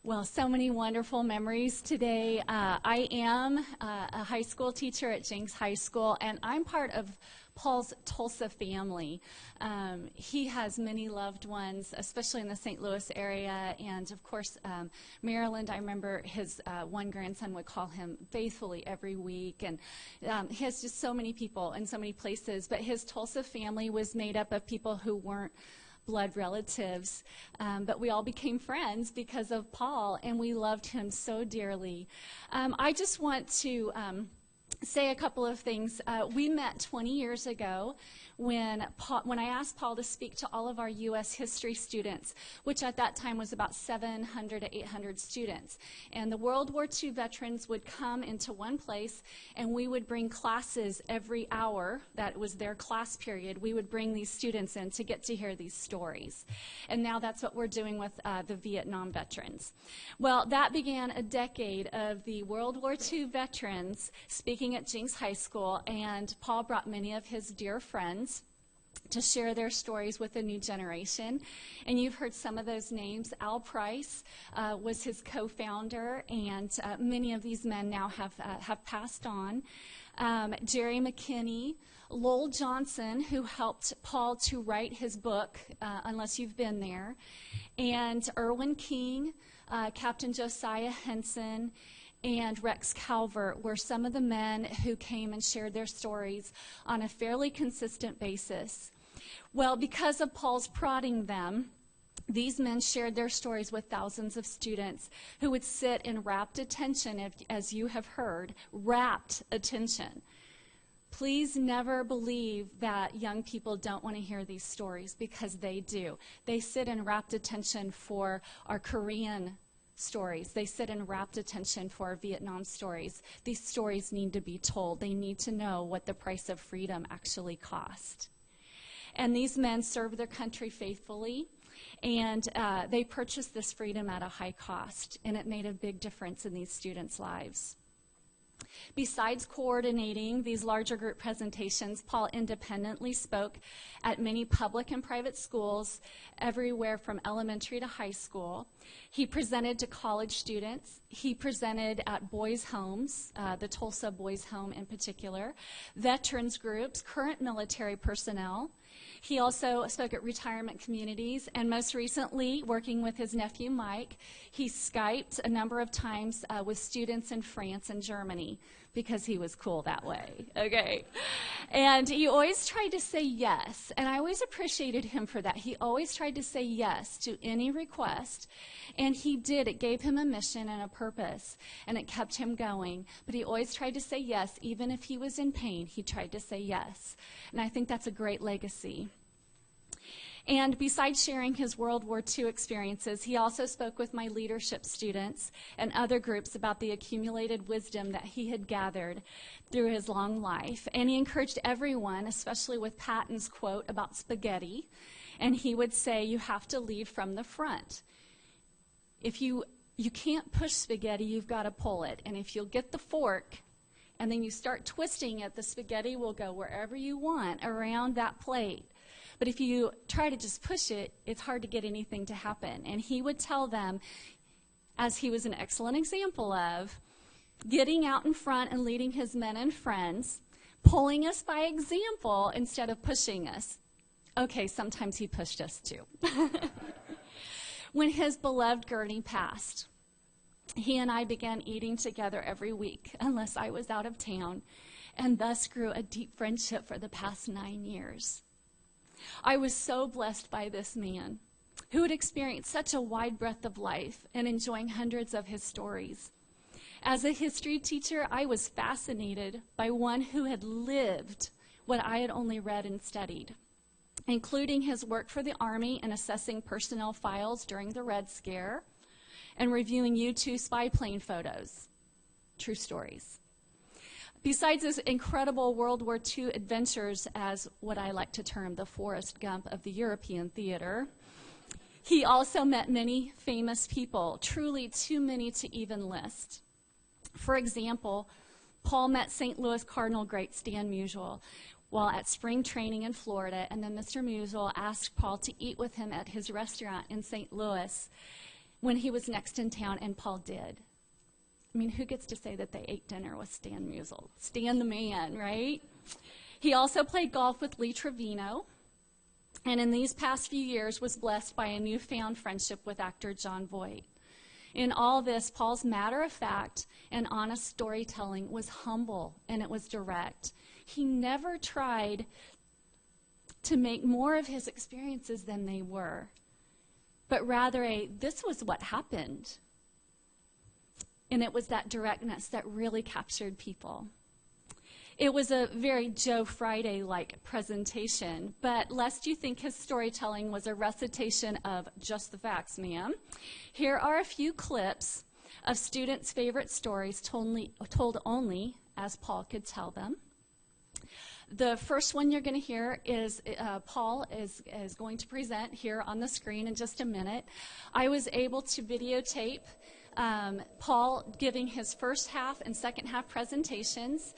Well, so many wonderful memories today. I am a high school teacher at Jenks High School, and I'm part of Paul's Tulsa family. He has many loved ones, especially in the St. Louis area, and of course, Maryland. I remember his one grandson would call him faithfully every week, and he has just so many people in so many places. But his Tulsa family was made up of people who weren't blood relatives, but we all became friends because of Paul, and we loved him so dearly. I just want to say a couple of things. We met 20 years ago when I asked Paul to speak to all of our U.S. history students, which at that time was about 700 to 800 students. And the World War II veterans would come into one place, and we would bring classes every hour. That was their class period. We would bring these students in to get to hear these stories. And now that's what we're doing with the Vietnam veterans. Well, that began a decade of the World War II veterans speaking at Jenks High School, and Paul brought many of his dear friends to share their stories with a new generation. And you've heard some of those names. Al Price was his co-founder, and many of these men now have passed on. Jerry McKinney, Lowell Johnson, who helped Paul to write his book, Unless You've Been There, and Irwin King, Captain Josiah Henson, and Rex Calvert were some of the men who came and shared their stories on a fairly consistent basis. Well, because of Paul's prodding them, these men shared their stories with thousands of students who would sit in rapt attention, as you have heard, rapt attention. Please never believe that young people don't want to hear these stories, because they do. They sit in rapt attention for our Korean stories. They sit in rapt attention for our Vietnam stories. These stories need to be told. They need to know what the price of freedom actually cost. And these men served their country faithfully, and they purchased this freedom at a high cost, and it made a big difference in these students' lives. Besides coordinating these larger group presentations, Paul independently spoke at many public and private schools, everywhere from elementary to high school. He presented to college students. He presented at boys' homes, the Tulsa Boys' Home in particular, veterans groups, current military personnel. He also spoke at retirement communities, and most recently, working with his nephew Mike, he Skyped a number of times with students in France and Germany, because he was cool that way, okay? And he always tried to say yes, and I always appreciated him for that. He always tried to say yes to any request, and he did. It gave him a mission and a purpose, and it kept him going. But he always tried to say yes, even if he was in pain. He tried to say yes, and I think that's a great legacy. And besides sharing his World War II experiences, he also spoke with my leadership students and other groups about the accumulated wisdom that he had gathered through his long life. And he encouraged everyone, especially with Patton's quote about spaghetti. And he would say, you have to lead from the front. If you can't push spaghetti, you've got to pull it. And if you'll get the fork and then you start twisting it, the spaghetti will go wherever you want around that plate. But if you try to just push it, it's hard to get anything to happen. And he would tell them, as he was an excellent example of, getting out in front and leading his men and friends, pulling us by example instead of pushing us. Okay, sometimes he pushed us too. When his beloved Gurney passed, he and I began eating together every week, unless I was out of town, and thus grew a deep friendship for the past 9 years. I was so blessed by this man who had experienced such a wide breadth of life and enjoying hundreds of his stories. As a history teacher, I was fascinated by one who had lived what I had only read and studied, including his work for the Army in assessing personnel files during the Red Scare and reviewing U-2 spy plane photos. True stories. Besides his incredible World War II adventures as what I like to term the Forrest Gump of the European theater, he also met many famous people, truly too many to even list. For example, Paul met St. Louis Cardinal great Stan Musial while at spring training in Florida, and then Mr. Musial asked Paul to eat with him at his restaurant in St. Louis. when he was next in town, and Paul did. I mean, who gets to say that they ate dinner with Stan Musial? Stan the man, right? He also played golf with Lee Trevino, and in these past few years was blessed by a newfound friendship with actor Jon Voight. In all this, Paul's matter-of-fact and honest storytelling was humble, and it was direct. He never tried to make more of his experiences than they were, but rather this was what happened. And it was that directness that really captured people. It was a very Joe Friday-like presentation, but lest you think his storytelling was a recitation of just the facts, ma'am, here are a few clips of students' favorite stories told only as Paul could tell them. The first one you're going to hear is Paul is going to present here on the screen in just a minute. I was able to videotape Paul giving his first half and second half presentations,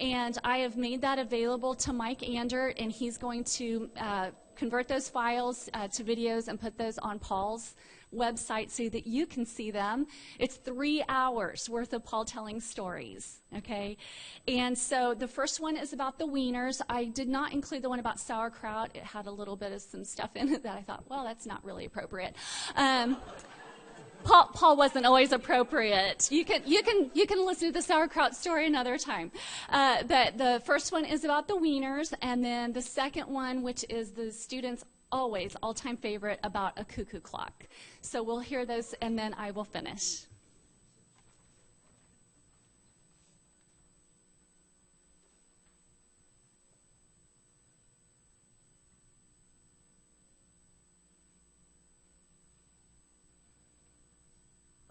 and I have made that available to Mike Andert, and he's going to convert those files to videos and put those on Paul's website so that you can see them. It's 3 hours worth of Paul telling stories, okay? And so the first one is about the wieners. I did not include the one about sauerkraut. It had a little bit of some stuff in it that I thought, well, that's not really appropriate. Paul wasn't always appropriate. You can listen to the sauerkraut story another time. But the first one is about the wieners, and then the second one, which is the students' always all-time favorite, about a cuckoo clock. So we'll hear those, and then I will finish.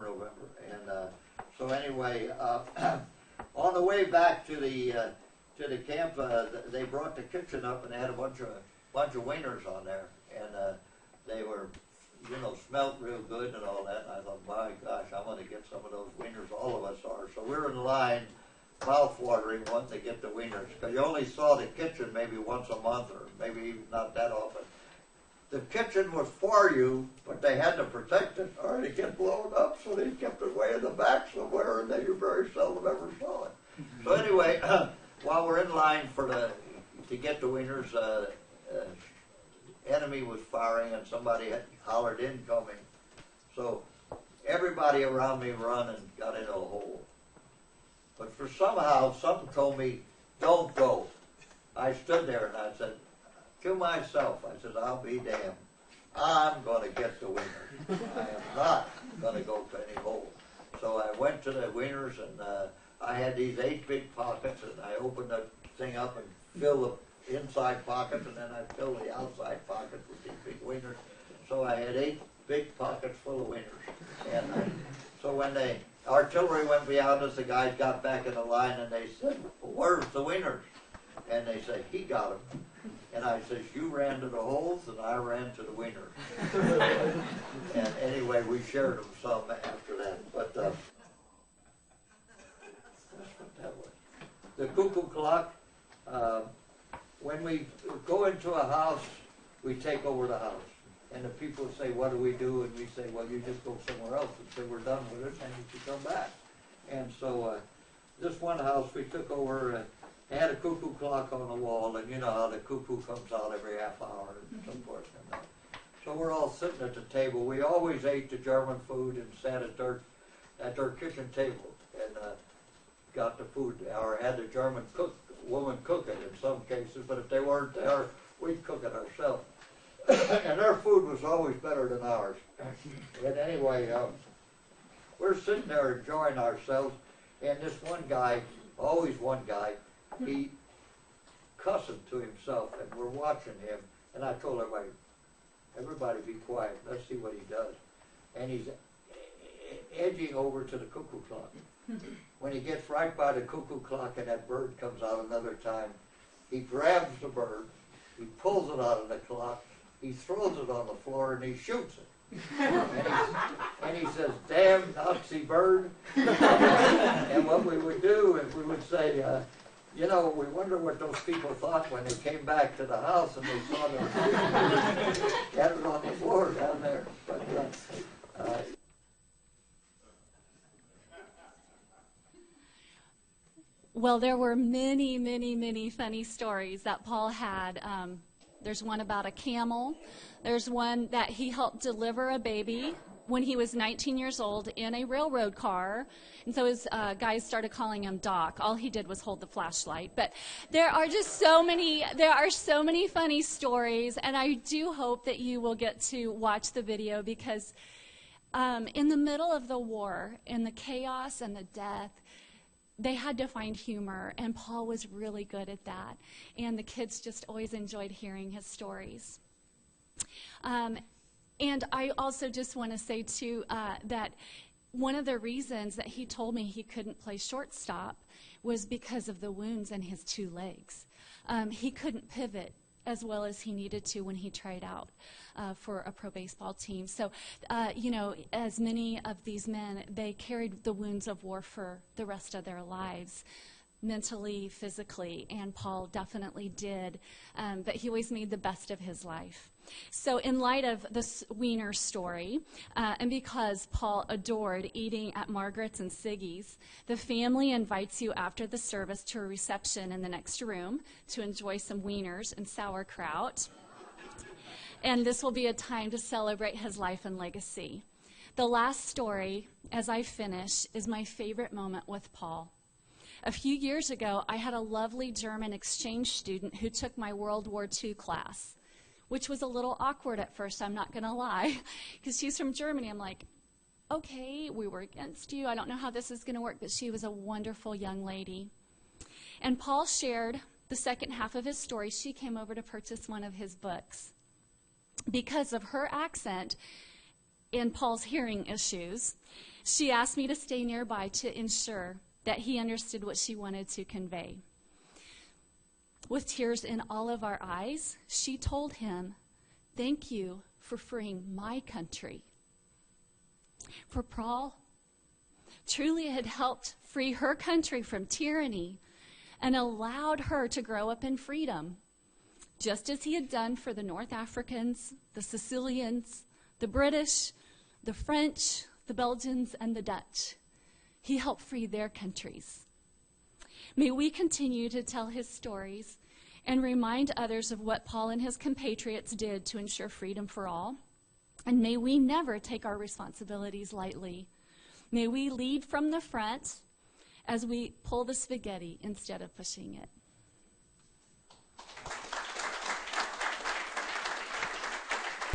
November, and so anyway, on the way back to the camp, they brought the kitchen up and they had a bunch of wieners on there, and they were, smelled real good and all that. And I thought, my gosh, I'm going to get some of those wieners. All of us are. So we're in line, mouth-watering, wanting to get the wieners, because you only saw the kitchen maybe once a month, or maybe even not that often. The kitchen was for you, but they had to protect it or it'd get blown up, so they kept it way in the back somewhere, and then you very seldom ever saw it. So anyway, while we're in line to get the wieners, enemy was firing and somebody had hollered incoming. So everybody around me run and got into a hole. But for somehow, something told me, don't go. I stood there and I said, to myself, I said, I'll be damned. I'm going to get the wieners. I am not going to go to any hole. So I went to the wieners, and I had these 8 big pockets, and I opened the thing up and filled the inside pockets, and then I filled the outside pockets with these big wieners. So I had 8 big pockets full of wieners. And so when the artillery went beyond us, the guys got back in the line, and they said, where's the wieners? And they said, he got them. And I says, you ran to the holes, and I ran to the wieners. And anyway, we shared them some after that. But that's what that was. The cuckoo clock, when we go into a house, we take over the house. And the people say, what do we do? And we say, well, you just go somewhere else and say, we're done with it, and you should come back. And so this one house we took over, had a cuckoo clock on the wall, and you know how the cuckoo comes out every half hour and so forth. And so we're all sitting at the table. We always ate the German food and sat at their kitchen table and got the food, or had the German woman cook it in some cases, but if they weren't there, we'd cook it ourselves. And their food was always better than ours. But anyway, we're sitting there enjoying ourselves, and this one guy, always one guy, he cussing to himself, and we're watching him, and I told everybody be quiet, let's see what he does. And he's edging over to the cuckoo clock. When he gets right by the cuckoo clock and that bird comes out another time, he grabs the bird, he pulls it out of the clock, he throws it on the floor, and he shoots it. And he says, damn Nazi bird. And what we would do is we would say, we wonder what those people thought when they came back to the house and they saw them scattered on the floor down there. But Well, there were many, many, many funny stories that Paul had. There's one about a camel. There's one that he helped deliver a baby when he was 19 years old in a railroad car. And so his guys started calling him Doc. All he did was hold the flashlight. But there are so many funny stories, and I do hope that you will get to watch the video, because in the middle of the war, in the chaos and the death, they had to find humor, and Paul was really good at that. And the kids just always enjoyed hearing his stories. And I also just want to say, too, that one of the reasons that he told me he couldn't play shortstop was because of the wounds in his two legs. He couldn't pivot as well as he needed to when he tried out for a pro baseball team. So, as many of these men, they carried the wounds of war for the rest of their lives, mentally, physically, and Paul definitely did. But he always made the best of his life. So in light of this Wiener story, and because Paul adored eating at Margaret's and Siggy's, the family invites you after the service to a reception in the next room to enjoy some wieners and sauerkraut. And this will be a time to celebrate his life and legacy. The last story, as I finish, is my favorite moment with Paul. A few years ago, I had a lovely German exchange student who took my World War II class, which was a little awkward at first, I'm not going to lie, because she's from Germany. I'm like, okay, we were against you. I don't know how this is going to work, but she was a wonderful young lady. And Paul shared the second half of his story. She came over to purchase one of his books. Because of her accent and Paul's hearing issues, she asked me to stay nearby to ensure that he understood what she wanted to convey. With tears in all of our eyes, she told him, "Thank you for freeing my country." For Paul, truly it had helped free her country from tyranny and allowed her to grow up in freedom, just as he had done for the North Africans, the Sicilians, the British, the French, the Belgians, and the Dutch. He helped free their countries. May we continue to tell his stories and remind others of what Paul and his compatriots did to ensure freedom for all. And may we never take our responsibilities lightly. May we lead from the front as we pull the spaghetti instead of pushing it.